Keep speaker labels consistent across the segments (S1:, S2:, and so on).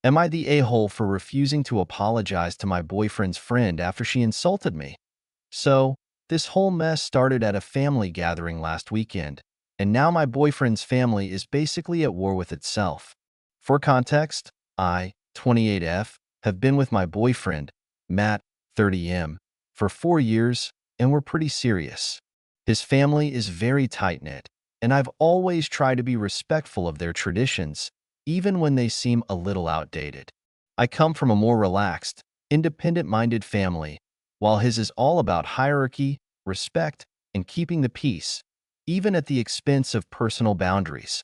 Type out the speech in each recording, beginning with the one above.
S1: Am I the a-hole for refusing to apologize to my boyfriend's friend after she insulted me? So, this whole mess started at a family gathering last weekend, and now my boyfriend's family is basically at war with itself. For context, I, 28F, have been with my boyfriend, Matt, 30M, for 4 years, and we're pretty serious. His family is very tight-knit, and I've always tried to be respectful of their traditions, even when they seem a little outdated. I come from a more relaxed, independent-minded family, while his is all about hierarchy, respect, and keeping the peace, even at the expense of personal boundaries.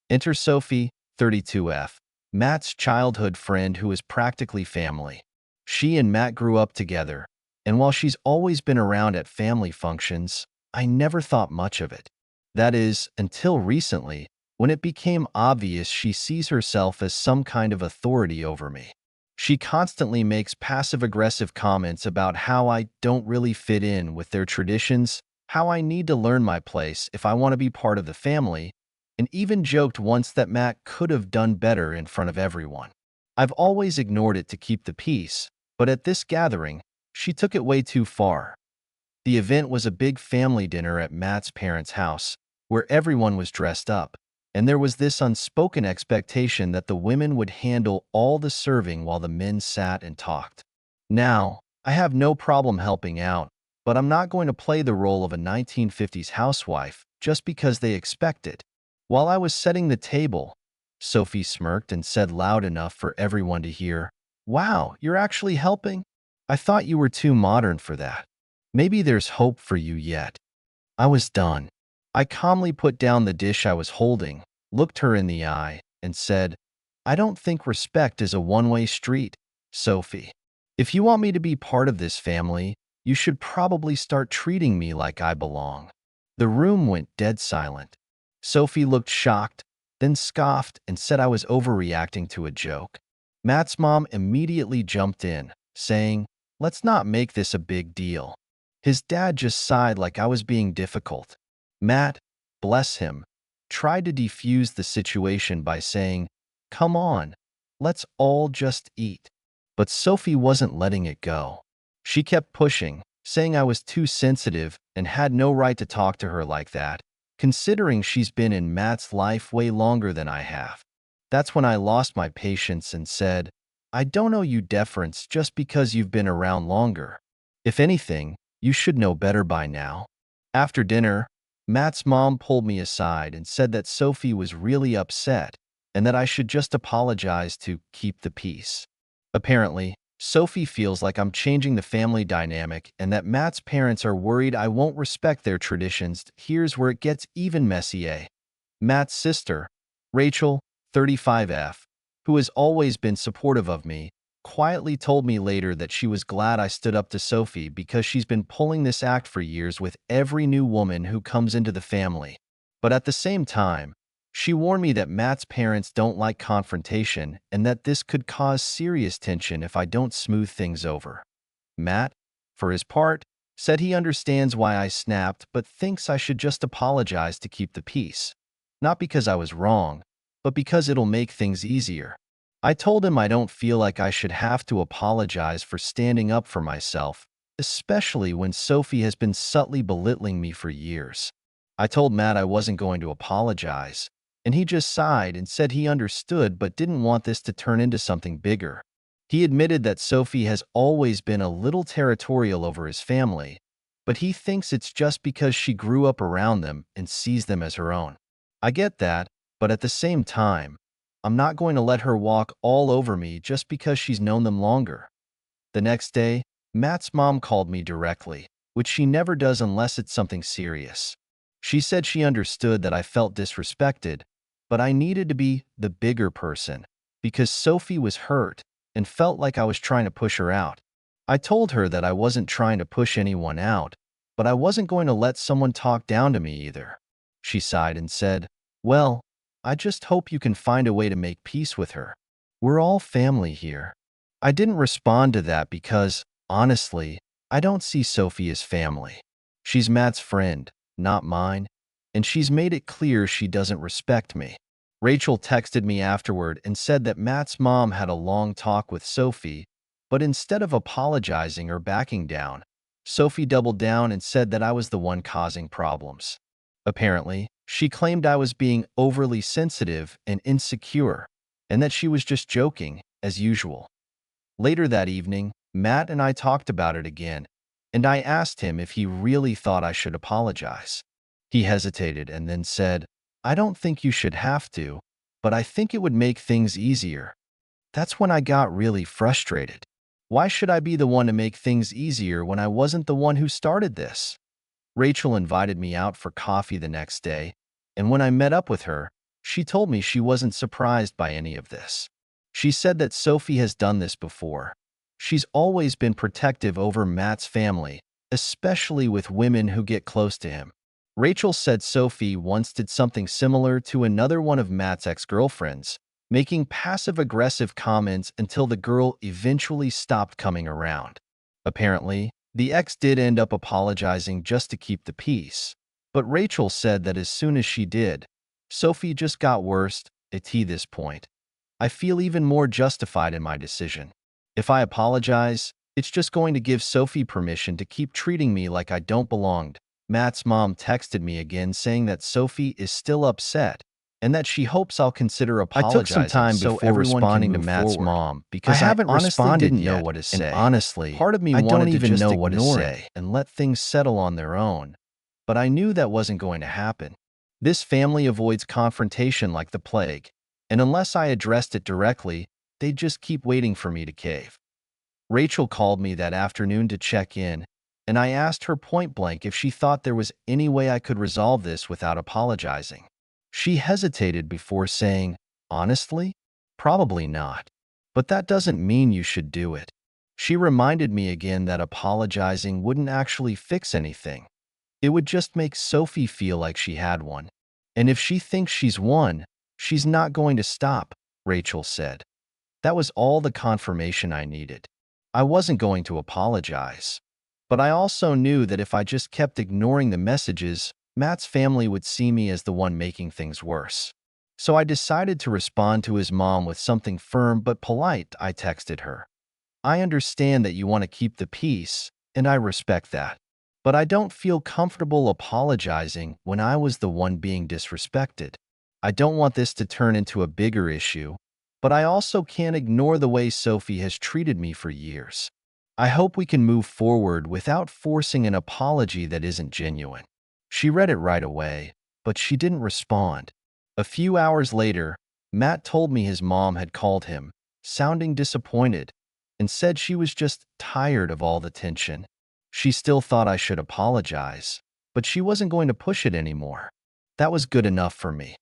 S1: Enter Sophie, 32F, Matt's childhood friend who is practically family. She and Matt grew up together, and while she's always been around at family functions, I never thought much of it. That is, until recently, when it became obvious she sees herself as some kind of authority over me. She constantly makes passive-aggressive comments about how I don't really fit in with their traditions, how I need to learn my place if I want to be part of the family, and even joked once that Matt could have done better in front of everyone. I've always ignored it to keep the peace, but at this gathering, she took it way too far. The event was a big family dinner at Matt's parents' house, where everyone was dressed up, and there was this unspoken expectation that the women would handle all the serving while the men sat and talked. Now, I have no problem helping out, but I'm not going to play the role of a 1950s housewife just because they expect it. While I was setting the table, Sophie smirked and said loud enough for everyone to hear, "Wow, you're actually helping? I thought you were too modern for that. Maybe there's hope for you yet." I was done. I calmly put down the dish I was holding, looked her in the eye, and said, "I don't think respect is a one-way street, Sophie. If you want me to be part of this family, you should probably start treating me like I belong." The room went dead silent. Sophie looked shocked, then scoffed and said I was overreacting to a joke. Matt's mom immediately jumped in, saying, "Let's not make this a big deal." His dad just sighed like I was being difficult. Matt, bless him, tried to defuse the situation by saying, "Come on, let's all just eat." But Sophie wasn't letting it go. She kept pushing, saying I was too sensitive and had no right to talk to her like that, considering she's been in Matt's life way longer than I have. That's when I lost my patience and said, "I don't owe you deference just because you've been around longer. If anything, you should know better by now." After dinner, Matt's mom pulled me aside and said that Sophie was really upset and that I should just apologize to keep the peace. Apparently, Sophie feels like I'm changing the family dynamic and that Matt's parents are worried I won't respect their traditions. Here's where it gets even messier. Matt's sister, Rachel, 35F, who has always been supportive of me, quietly told me later that she was glad I stood up to Sophie because she's been pulling this act for years with every new woman who comes into the family. But at the same time, she warned me that Matt's parents don't like confrontation and that this could cause serious tension if I don't smooth things over. Matt, for his part, said he understands why I snapped but thinks I should just apologize to keep the peace. Not because I was wrong, but because it'll make things easier. I told him I don't feel like I should have to apologize for standing up for myself, especially when Sophie has been subtly belittling me for years. I told Matt I wasn't going to apologize, and he just sighed and said he understood but didn't want this to turn into something bigger. He admitted that Sophie has always been a little territorial over his family, but he thinks it's just because she grew up around them and sees them as her own. I get that, but at the same time, I'm not going to let her walk all over me just because she's known them longer. The next day, Matt's mom called me directly, which she never does unless it's something serious. She said she understood that I felt disrespected, but I needed to be the bigger person because Sophie was hurt and felt like I was trying to push her out. I told her that I wasn't trying to push anyone out, but I wasn't going to let someone talk down to me either. She sighed and said, "Well, I just hope you can find a way to make peace with her. We're all family here." I didn't respond to that because, honestly, I don't see Sophie as family. She's Matt's friend, not mine, and she's made it clear she doesn't respect me. Rachel texted me afterward and said that Matt's mom had a long talk with Sophie, but instead of apologizing or backing down, Sophie doubled down and said that I was the one causing problems. Apparently, she claimed I was being overly sensitive and insecure, and that she was just joking, as usual. Later that evening, Matt and I talked about it again, and I asked him if he really thought I should apologize. He hesitated and then said, "I don't think you should have to, but I think it would make things easier." That's when I got really frustrated. Why should I be the one to make things easier when I wasn't the one who started this? Rachel invited me out for coffee the next day, and when I met up with her, she told me she wasn't surprised by any of this. She said that Sophie has done this before. She's always been protective over Matt's family, especially with women who get close to him. Rachel said Sophie once did something similar to another one of Matt's ex-girlfriends, making passive-aggressive comments until the girl eventually stopped coming around. Apparently, the ex did end up apologizing just to keep the peace, but Rachel said that as soon as she did, Sophie just got worse at this point. I feel even more justified in my decision. If I apologize, it's just going to give Sophie permission to keep treating me like I don't belong. Matt's mom texted me again saying that Sophie is still upset and that she hopes I'll consider apologizing. I took some time before responding to Matt's mom because I haven't responded yet, know what to say. And honestly, part of me wanted to just know what to say and let things settle on their own. But I knew that wasn't going to happen. This family avoids confrontation like the plague, and unless I addressed it directly, they'd just keep waiting for me to cave. Rachel called me that afternoon to check in, and I asked her point blank if she thought there was any way I could resolve this without apologizing. She hesitated before saying, "Honestly, probably not. But that doesn't mean you should do it." She reminded me again that apologizing wouldn't actually fix anything. It would just make Sophie feel like she had one. And if she thinks she's won, she's not going to stop, Rachel said. That was all the confirmation I needed. I wasn't going to apologize. But I also knew that if I just kept ignoring the messages, Matt's family would see me as the one making things worse. So I decided to respond to his mom with something firm but polite. I texted her, "I understand that you want to keep the peace, and I respect that. But I don't feel comfortable apologizing when I was the one being disrespected. I don't want this to turn into a bigger issue, but I also can't ignore the way Sophie has treated me for years. I hope we can move forward without forcing an apology that isn't genuine." She read it right away, but she didn't respond. A few hours later, Matt told me his mom had called him, sounding disappointed, and said she was just tired of all the tension. She still thought I should apologize, but she wasn't going to push it anymore. That was good enough for me.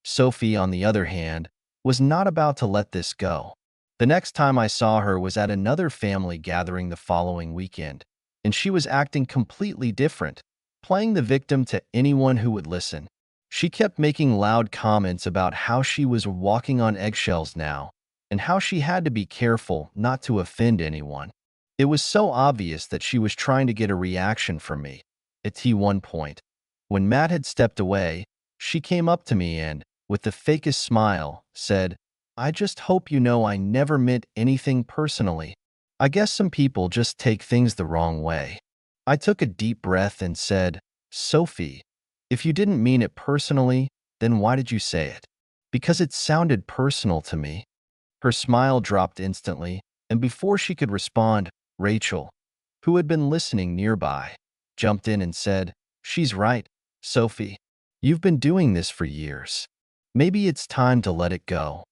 S1: Sophie, on the other hand, was not about to let this go. The next time I saw her was at another family gathering the following weekend, and she was acting completely different, playing the victim to anyone who would listen. She kept making loud comments about how she was walking on eggshells now, and how she had to be careful not to offend anyone. It was so obvious that she was trying to get a reaction from me. At one point, when Matt had stepped away, she came up to me and, with the fakest smile, said, "I just hope you know I never meant anything personally. I guess some people just take things the wrong way." I took a deep breath and said, "Sophie, if you didn't mean it personally, then why did you say it?" "Because it sounded personal to me." Her smile dropped instantly, and before she could respond, Rachel, who had been listening nearby, jumped in and said, "She's right, Sophie. You've been doing this for years. Maybe it's time to let it go."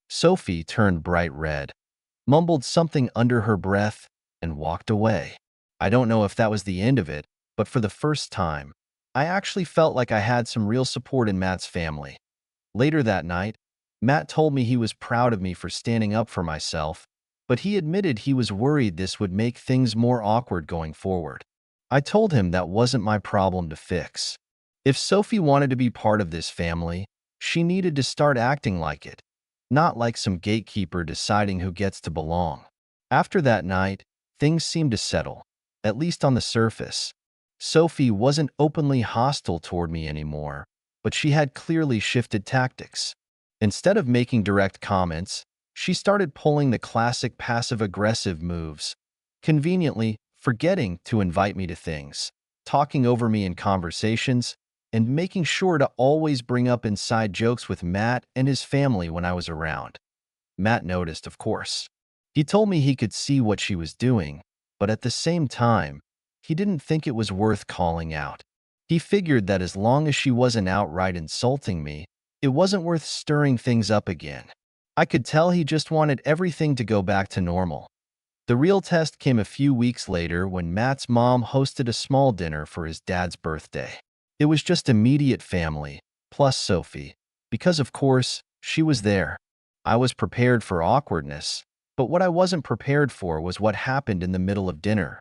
S1: Sophie turned bright red, mumbled something under her breath, and walked away. I don't know if that was the end of it, but for the first time, I actually felt like I had some real support in Matt's family. Later that night, Matt told me he was proud of me for standing up for myself, but he admitted he was worried this would make things more awkward going forward. I told him that wasn't my problem to fix. If Sophie wanted to be part of this family, she needed to start acting like it, not like some gatekeeper deciding who gets to belong. After that night, things seemed to settle, at least on the surface. Sophie wasn't openly hostile toward me anymore, but she had clearly shifted tactics. Instead of making direct comments, she started pulling the classic passive-aggressive moves, conveniently forgetting to invite me to things, talking over me in conversations, and making sure to always bring up inside jokes with Matt and his family when I was around. Matt noticed, of course. He told me he could see what she was doing, but at the same time, he didn't think it was worth calling out. He figured that as long as she wasn't outright insulting me, it wasn't worth stirring things up again. I could tell he just wanted everything to go back to normal. The real test came a few weeks later when Matt's mom hosted a small dinner for his dad's birthday. It was just immediate family, plus Sophie, because of course, she was there. I was prepared for awkwardness, but what I wasn't prepared for was what happened in the middle of dinner.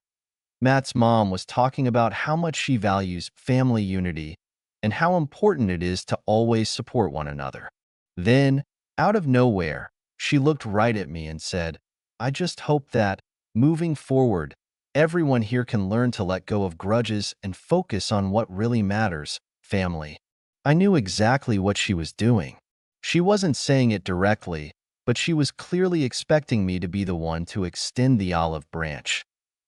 S1: Matt's mom was talking about how much she values family unity and how important it is to always support one another. Then, out of nowhere, she looked right at me and said, "I just hope that, moving forward, everyone here can learn to let go of grudges and focus on what really matters, family." I knew exactly what she was doing. She wasn't saying it directly, but she was clearly expecting me to be the one to extend the olive branch.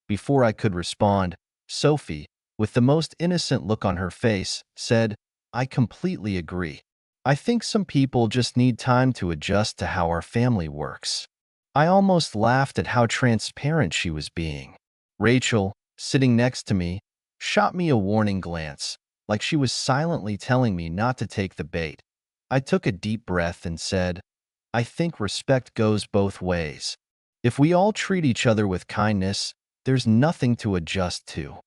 S1: Before I could respond, Sophie, with the most innocent look on her face, said, "I completely agree. I think some people just need time to adjust to how our family works." I almost laughed at how transparent she was being. Rachel, sitting next to me, shot me a warning glance, like she was silently telling me not to take the bait. I took a deep breath and said, "I think respect goes both ways. If we all treat each other with kindness, there's nothing to adjust to."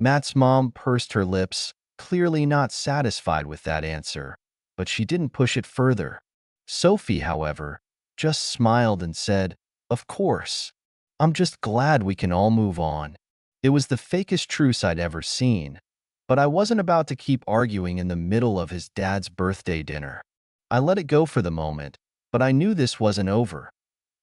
S1: Matt's mom pursed her lips, clearly not satisfied with that answer, but she didn't push it further. Sophie, however, just smiled and said, "Of course. I'm just glad we can all move on." It was the fakest truce I'd ever seen, but I wasn't about to keep arguing in the middle of his dad's birthday dinner. I let it go for the moment, but I knew this wasn't over.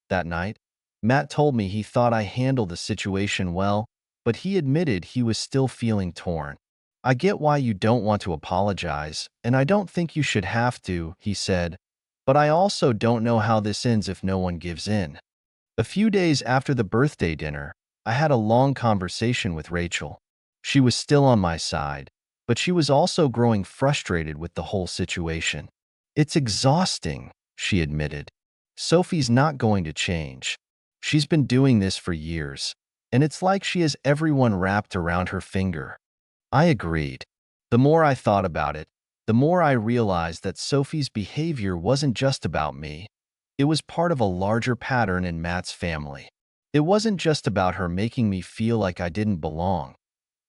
S1: That night, Matt told me he thought I handled the situation well, but he admitted he was still feeling torn. "I get why you don't want to apologize, and I don't think you should have to," he said, "but I also don't know how this ends if no one gives in." A few days after the birthday dinner, I had a long conversation with Rachel. She was still on my side, but she was also growing frustrated with the whole situation. "It's exhausting," she admitted. "Sophie's not going to change. She's been doing this for years, and it's like she has everyone wrapped around her finger." I agreed. The more I thought about it, the more I realized that Sophie's behavior wasn't just about me. It was part of a larger pattern in Matt's family. It wasn't just about her making me feel like I didn't belong.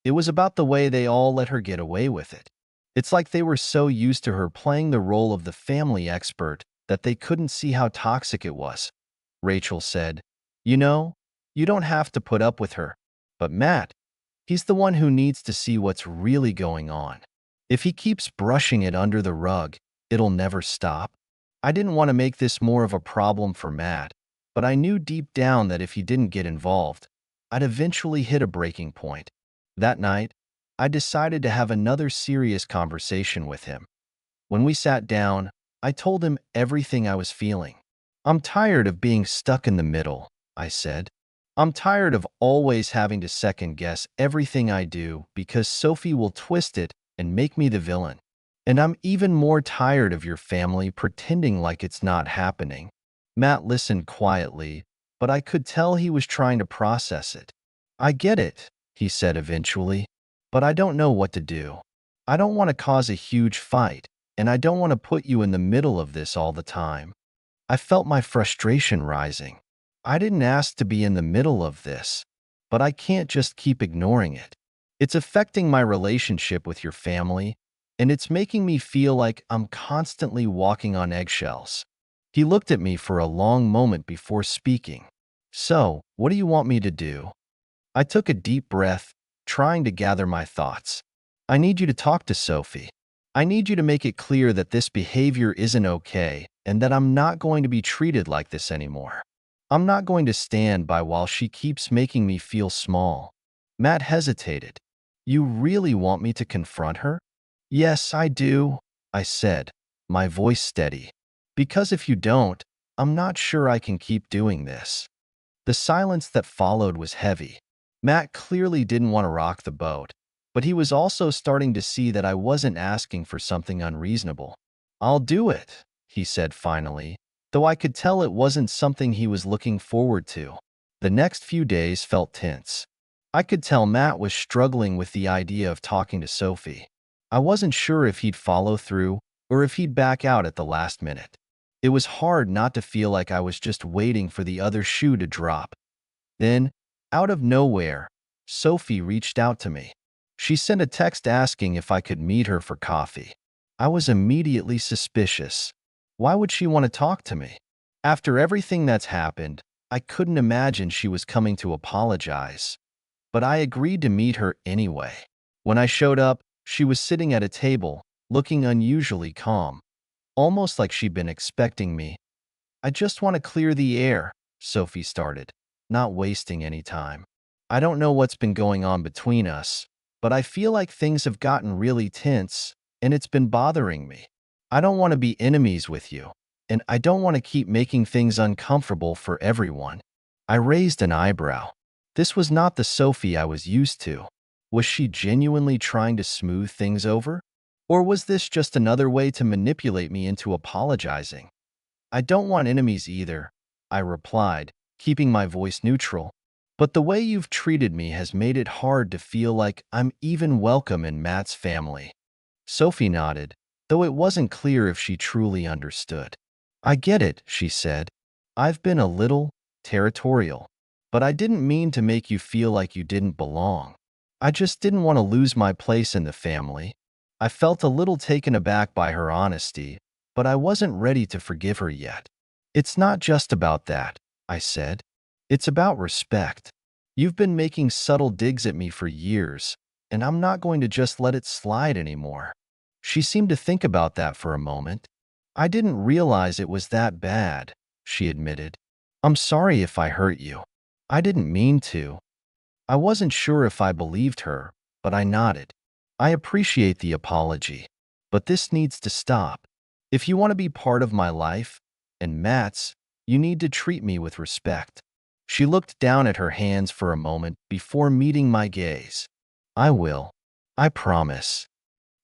S1: It was about the way they all let her get away with it. It's like they were so used to her playing the role of the family expert that they couldn't see how toxic it was. Rachel said, "You know, you don't have to put up with her. But Matt, he's the one who needs to see what's really going on. If he keeps brushing it under the rug, it'll never stop." I didn't want to make this more of a problem for Matt, but I knew deep down that if he didn't get involved, I'd eventually hit a breaking point. That night, I decided to have another serious conversation with him. When we sat down, I told him everything I was feeling. "I'm tired of being stuck in the middle," I said. "I'm tired of always having to second-guess everything I do because Sophie will twist it and make me the villain. And I'm even more tired of your family pretending like it's not happening." Matt listened quietly, but I could tell he was trying to process it. "I get it," he said eventually, "but I don't know what to do. I don't want to cause a huge fight, and I don't want to put you in the middle of this all the time." I felt my frustration rising. I didn't ask to be in the middle of this, but I can't just keep ignoring it. It's affecting my relationship with your family, and it's making me feel like I'm constantly walking on eggshells. He looked at me for a long moment before speaking. "So, what do you want me to do?" I took a deep breath, trying to gather my thoughts. "I need you to talk to Sophie. I need you to make it clear that this behavior isn't okay and that I'm not going to be treated like this anymore. I'm not going to stand by while she keeps making me feel small." Matt hesitated. "You really want me to confront her?" "Yes, I do," I said, my voice steady. Because if you don't, I'm not sure I can keep doing this." The silence that followed was heavy. Matt clearly didn't want to rock the boat, but he was also starting to see that I wasn't asking for something unreasonable. "I'll do it," he said finally, though I could tell it wasn't something he was looking forward to. The next few days felt tense. I could tell Matt was struggling with the idea of talking to Sophie. I wasn't sure if he'd follow through or if he'd back out at the last minute. It was hard not to feel like I was just waiting for the other shoe to drop. Then, out of nowhere, Sophie reached out to me. She sent a text asking if I could meet her for coffee. I was immediately suspicious. Why would she want to talk to me? After everything that's happened, I couldn't imagine she was coming to apologize. But I agreed to meet her anyway. When I showed up, she was sitting at a table, looking unusually calm, almost like she'd been expecting me. "I just want to clear the air," Sophie started, not wasting any time. "I don't know what's been going on between us, but I feel like things have gotten really tense, and it's been bothering me. I don't want to be enemies with you, and I don't want to keep making things uncomfortable for everyone." I raised an eyebrow. This was not the Sophie I was used to. Was she genuinely trying to smooth things over? Or was this just another way to manipulate me into apologizing? "I don't want enemies either," I replied, keeping my voice neutral. "But the way you've treated me has made it hard to feel like I'm even welcome in Matt's family." Sophie nodded, though it wasn't clear if she truly understood. "I get it," she said. "I've been a little territorial, but I didn't mean to make you feel like you didn't belong. I just didn't want to lose my place in the family." I felt a little taken aback by her honesty, but I wasn't ready to forgive her yet. "It's not just about that," I said. "It's about respect. You've been making subtle digs at me for years, and I'm not going to just let it slide anymore." She seemed to think about that for a moment. "I didn't realize it was that bad," she admitted. "I'm sorry if I hurt you. I didn't mean to." I wasn't sure if I believed her, but I nodded. "I appreciate the apology, but this needs to stop. If you want to be part of my life, and Matt's, you need to treat me with respect." She looked down at her hands for a moment before meeting my gaze. "I will. I promise."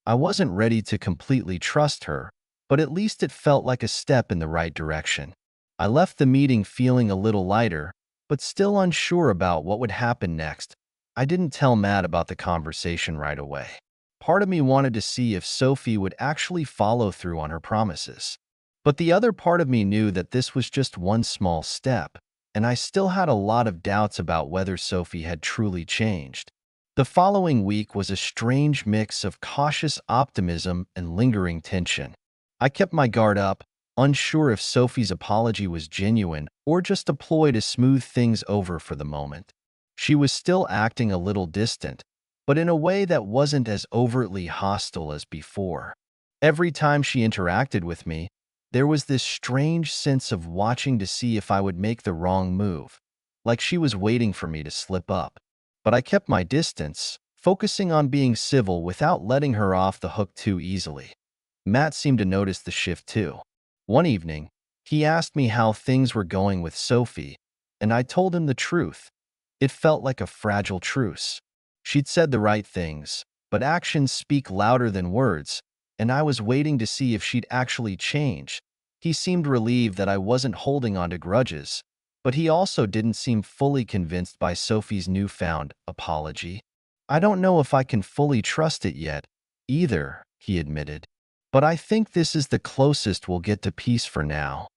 S1: I wasn't ready to completely trust her, but at least it felt like a step in the right direction. I left the meeting feeling a little lighter, but still unsure about what would happen next. I didn't tell Matt about the conversation right away. Part of me wanted to see if Sophie would actually follow through on her promises. But the other part of me knew that this was just one small step, and I still had a lot of doubts about whether Sophie had truly changed. The following week was a strange mix of cautious optimism and lingering tension. I kept my guard up, unsure if Sophie's apology was genuine or just a ploy to smooth things over for the moment. She was still acting a little distant, but in a way that wasn't as overtly hostile as before. Every time she interacted with me, there was this strange sense of watching to see if I would make the wrong move, like she was waiting for me to slip up. But I kept my distance, focusing on being civil without letting her off the hook too easily. Matt seemed to notice the shift too. One evening, he asked me how things were going with Sophie, and I told him the truth. It felt like a fragile truce. She'd said the right things, but actions speak louder than words, and I was waiting to see if she'd actually change. He seemed relieved that I wasn't holding on to grudges, but he also didn't seem fully convinced by Sophie's newfound apology. "I don't know if I can fully trust it yet, either," he admitted. "But I think this is the closest we'll get to peace for now."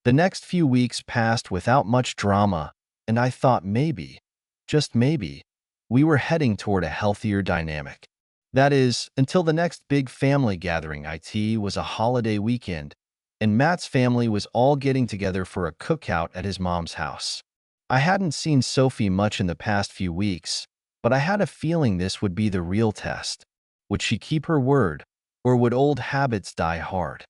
S1: The next few weeks passed without much drama, and I thought maybe, just maybe, we were heading toward a healthier dynamic. That is, until the next big family gathering. It was a holiday weekend, and Matt's family was all getting together for a cookout at his mom's house. I hadn't seen Sophie much in the past few weeks, but I had a feeling this would be the real test. Would she keep her word, or would old habits die hard?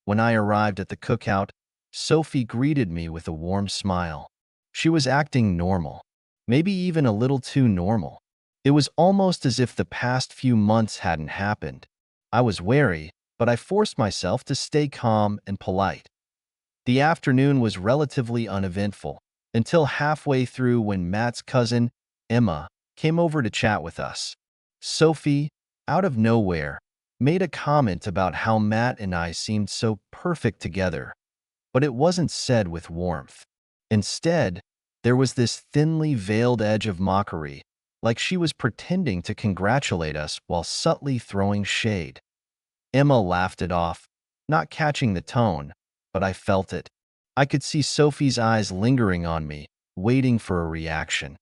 S1: When I arrived at the cookout, Sophie greeted me with a warm smile. She was acting normal, maybe even a little too normal. It was almost as if the past few months hadn't happened. I was wary, but I forced myself to stay calm and polite. The afternoon was relatively uneventful until halfway through when Matt's cousin, Emma, came over to chat with us. Sophie, out of nowhere, made a comment about how Matt and I seemed so perfect together, but it wasn't said with warmth. Instead, there was this thinly veiled edge of mockery, like she was pretending to congratulate us while subtly throwing shade. Emma laughed it off, not catching the tone, but I felt it. I could see Sophie's eyes lingering on me, waiting for a reaction.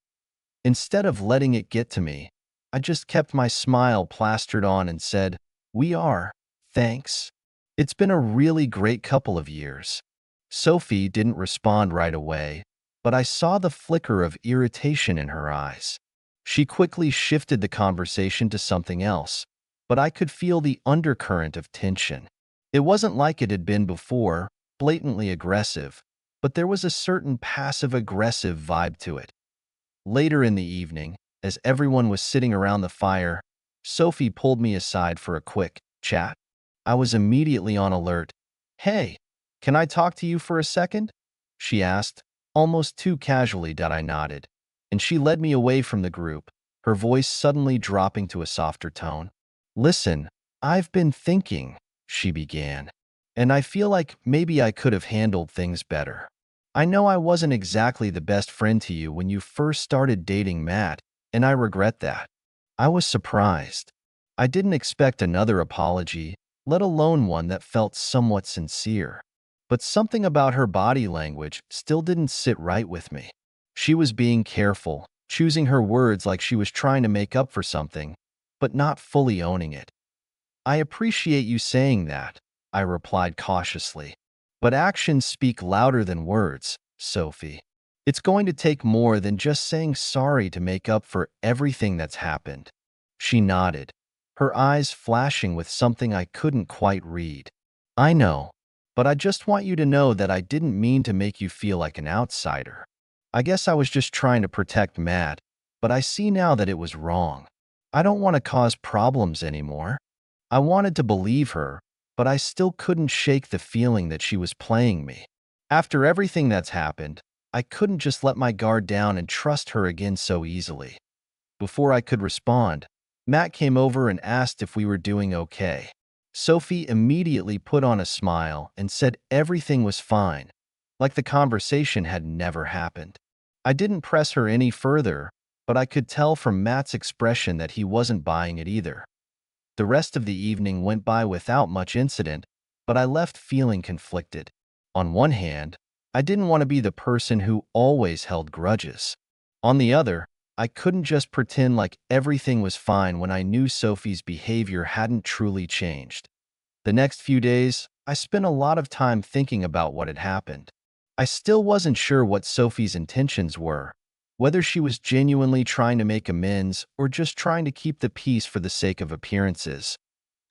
S1: Instead of letting it get to me, I just kept my smile plastered on and said, "We are, thanks. It's been a really great couple of years." Sophie didn't respond right away, but I saw the flicker of irritation in her eyes. She quickly shifted the conversation to something else, but I could feel the undercurrent of tension. It wasn't like it had been before, blatantly aggressive, but there was a certain passive-aggressive vibe to it. Later in the evening, as everyone was sitting around the fire, Sophie pulled me aside for a quick chat. I was immediately on alert. "Hey, can I talk to you for a second?" she asked, almost too casually that I nodded, and she led me away from the group, her voice suddenly dropping to a softer tone. "Listen, I've been thinking," she began, "and I feel like maybe I could have handled things better. I know I wasn't exactly the best friend to you when you first started dating Matt, and I regret that." I was surprised. I didn't expect another apology, let alone one that felt somewhat sincere. But something about her body language still didn't sit right with me. She was being careful, choosing her words like she was trying to make up for something, but not fully owning it. "I appreciate you saying that," I replied cautiously. "But actions speak louder than words, Sophie. It's going to take more than just saying sorry to make up for everything that's happened." She nodded, her eyes flashing with something I couldn't quite read. "I know, but I just want you to know that I didn't mean to make you feel like an outsider. I guess I was just trying to protect Matt, but I see now that it was wrong. I don't want to cause problems anymore." I wanted to believe her, but I still couldn't shake the feeling that she was playing me. After everything that's happened, I couldn't just let my guard down and trust her again so easily. Before I could respond, Matt came over and asked if we were doing okay. Sophie immediately put on a smile and said everything was fine, like the conversation had never happened. I didn't press her any further, but I could tell from Matt's expression that he wasn't buying it either. The rest of the evening went by without much incident, but I left feeling conflicted. On one hand, I didn't want to be the person who always held grudges. On the other, I couldn't just pretend like everything was fine when I knew Sophie's behavior hadn't truly changed. The next few days, I spent a lot of time thinking about what had happened. I still wasn't sure what Sophie's intentions were, whether she was genuinely trying to make amends or just trying to keep the peace for the sake of appearances.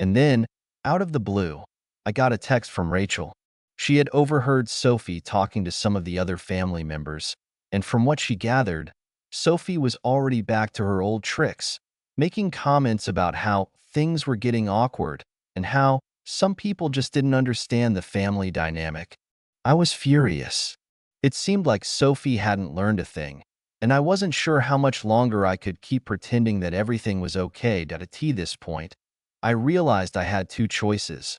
S1: And then, out of the blue, I got a text from Rachel. She had overheard Sophie talking to some of the other family members, and from what she gathered, Sophie was already back to her old tricks, making comments about how things were getting awkward and how some people just didn't understand the family dynamic. I was furious. It seemed like Sophie hadn't learned a thing, and I wasn't sure how much longer I could keep pretending that everything was okay at this point. I realized I had two choices.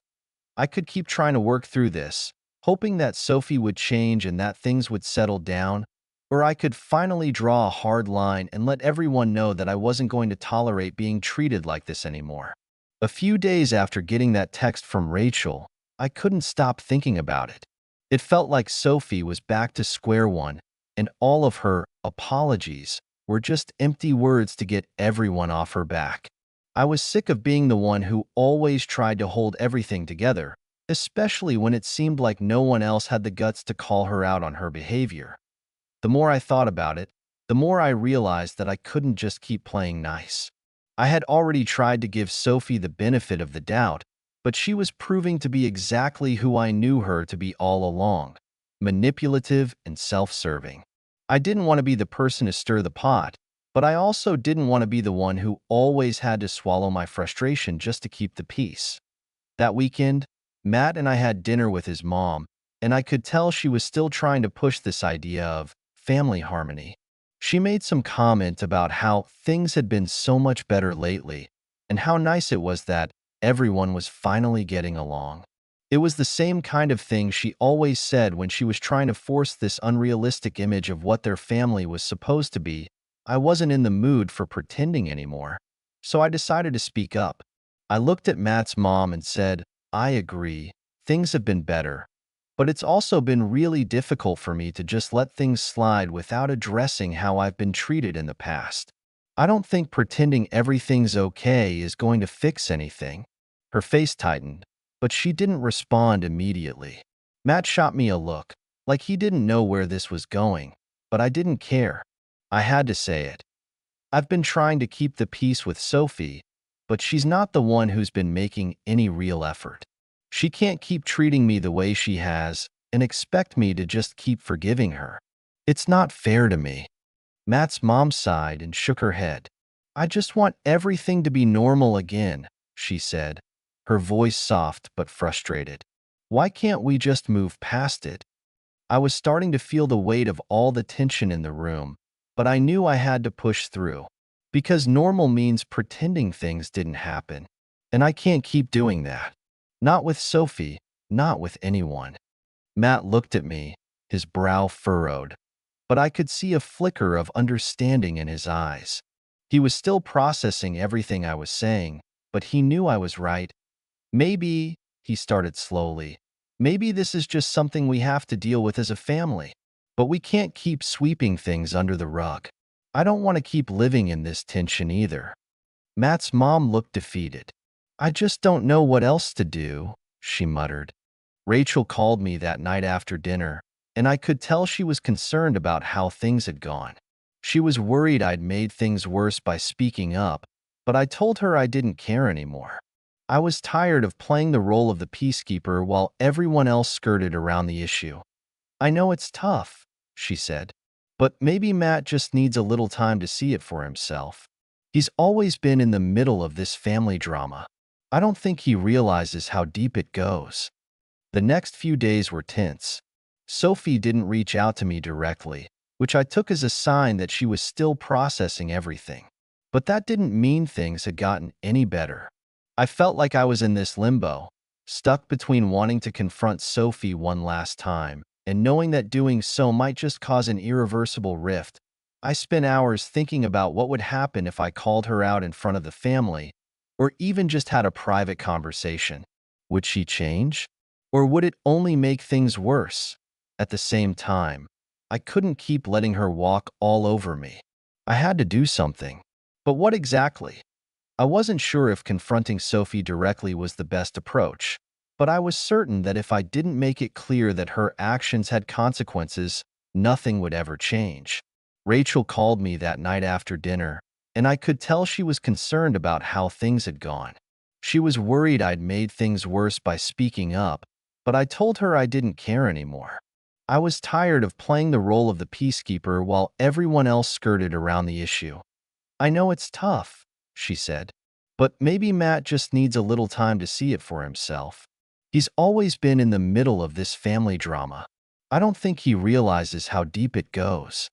S1: I could keep trying to work through this, hoping that Sophie would change and that things would settle down, or I could finally draw a hard line and let everyone know that I wasn't going to tolerate being treated like this anymore. A few days after getting that text from Rachel, I couldn't stop thinking about it. It felt like Sophie was back to square one, and all of her apologies were just empty words to get everyone off her back. I was sick of being the one who always tried to hold everything together, especially when it seemed like no one else had the guts to call her out on her behavior. The more I thought about it, the more I realized that I couldn't just keep playing nice. I had already tried to give Sophie the benefit of the doubt, but she was proving to be exactly who I knew her to be all along: manipulative and self-serving. I didn't want to be the person to stir the pot, but I also didn't want to be the one who always had to swallow my frustration just to keep the peace. That weekend, Matt and I had dinner with his mom, and I could tell she was still trying to push this idea of family harmony. She made some comment about how things had been so much better lately, and how nice it was that everyone was finally getting along. It was the same kind of thing she always said when she was trying to force this unrealistic image of what their family was supposed to be. I wasn't in the mood for pretending anymore, so I decided to speak up. I looked at Matt's mom and said, I agree, things have been better, but it's also been really difficult for me to just let things slide without addressing how I've been treated in the past. I don't think pretending everything's okay is going to fix anything. Her face tightened, but she didn't respond immediately. Matt shot me a look, like he didn't know where this was going, but I didn't care. I had to say it. I've been trying to keep the peace with Sophie, but she's not the one who's been making any real effort. She can't keep treating me the way she has and expect me to just keep forgiving her. It's not fair to me. Matt's mom sighed and shook her head. I just want everything to be normal again, she said, her voice soft but frustrated. Why can't we just move past it? I was starting to feel the weight of all the tension in the room, but I knew I had to push through. Because normal means pretending things didn't happen. And I can't keep doing that. Not with Sophie, not with anyone. Matt looked at me, his brow furrowed, but I could see a flicker of understanding in his eyes. He was still processing everything I was saying, but he knew I was right. Maybe, he started slowly, maybe this is just something we have to deal with as a family. But we can't keep sweeping things under the rug. I don't want to keep living in this tension either. Matt's mom looked defeated. I just don't know what else to do, she muttered. Rachel called me that night after dinner, and I could tell she was concerned about how things had gone. She was worried I'd made things worse by speaking up, but I told her I didn't care anymore. I was tired of playing the role of the peacekeeper while everyone else skirted around the issue. I know it's tough, she said, but maybe Matt just needs a little time to see it for himself. He's always been in the middle of this family drama. I don't think he realizes how deep it goes. The next few days were tense. Sophie didn't reach out to me directly, which I took as a sign that she was still processing everything. But that didn't mean things had gotten any better. I felt like I was in this limbo, stuck between wanting to confront Sophie one last time and knowing that doing so might just cause an irreversible rift. I spent hours thinking about what would happen if I called her out in front of the family, or even just had a private conversation. Would she change? Or would it only make things worse? At the same time, I couldn't keep letting her walk all over me. I had to do something. But what exactly? I wasn't sure if confronting Sophie directly was the best approach, but I was certain that if I didn't make it clear that her actions had consequences, nothing would ever change. Rachel called me that night after dinner, and I could tell she was concerned about how things had gone. She was worried I'd made things worse by speaking up, but I told her I didn't care anymore. I was tired of playing the role of the peacekeeper while everyone else skirted around the issue. I know it's tough, she said, but maybe Matt just needs a little time to see it for himself. He's always been in the middle of this family drama. I don't think he realizes how deep it goes.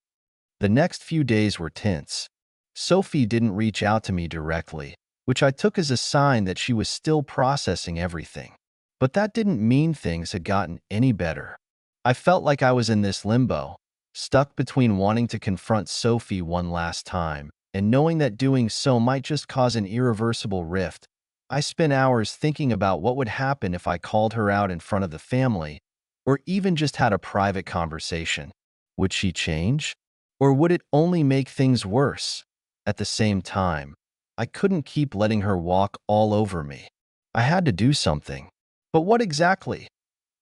S1: The next few days were tense. Sophie didn't reach out to me directly, which I took as a sign that she was still processing everything. But that didn't mean things had gotten any better. I felt like I was in this limbo, stuck between wanting to confront Sophie one last time and knowing that doing so might just cause an irreversible rift. I spent hours thinking about what would happen if I called her out in front of the family, or even just had a private conversation. Would she change? Or would it only make things worse? At the same time, I couldn't keep letting her walk all over me. I had to do something. But what exactly?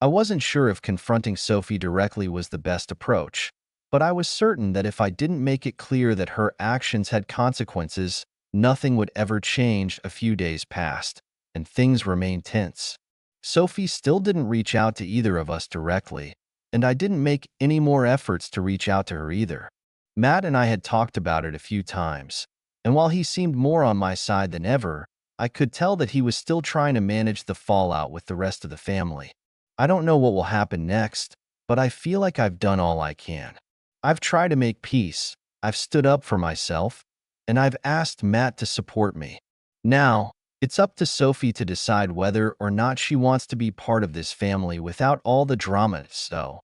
S1: I wasn't sure if confronting Sophie directly was the best approach, but I was certain that if I didn't make it clear that her actions had consequences, nothing would ever change. A few days passed, and things remained tense. Sophie still didn't reach out to either of us directly, and I didn't make any more efforts to reach out to her either. Matt and I had talked about it a few times, and while he seemed more on my side than ever, I could tell that he was still trying to manage the fallout with the rest of the family. I don't know what will happen next, but I feel like I've done all I can. I've tried to make peace, I've stood up for myself, and I've asked Matt to support me. Now, it's up to Sophie to decide whether or not she wants to be part of this family without all the drama. So,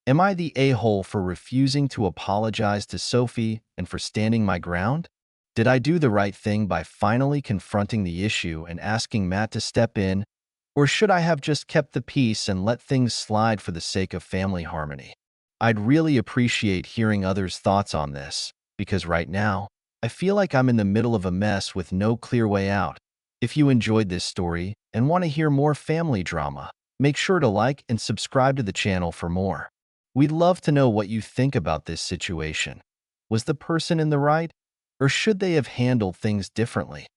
S1: am I the a-hole for refusing to apologize to Sophie and for standing my ground? Did I do the right thing by finally confronting the issue and asking Matt to step in, or should I have just kept the peace and let things slide for the sake of family harmony? I'd really appreciate hearing others' thoughts on this, because right now, I feel like I'm in the middle of a mess with no clear way out. If you enjoyed this story and want to hear more family drama, make sure to like and subscribe to the channel for more. We'd love to know what you think about this situation. Was the person in the right, or should they have handled things differently?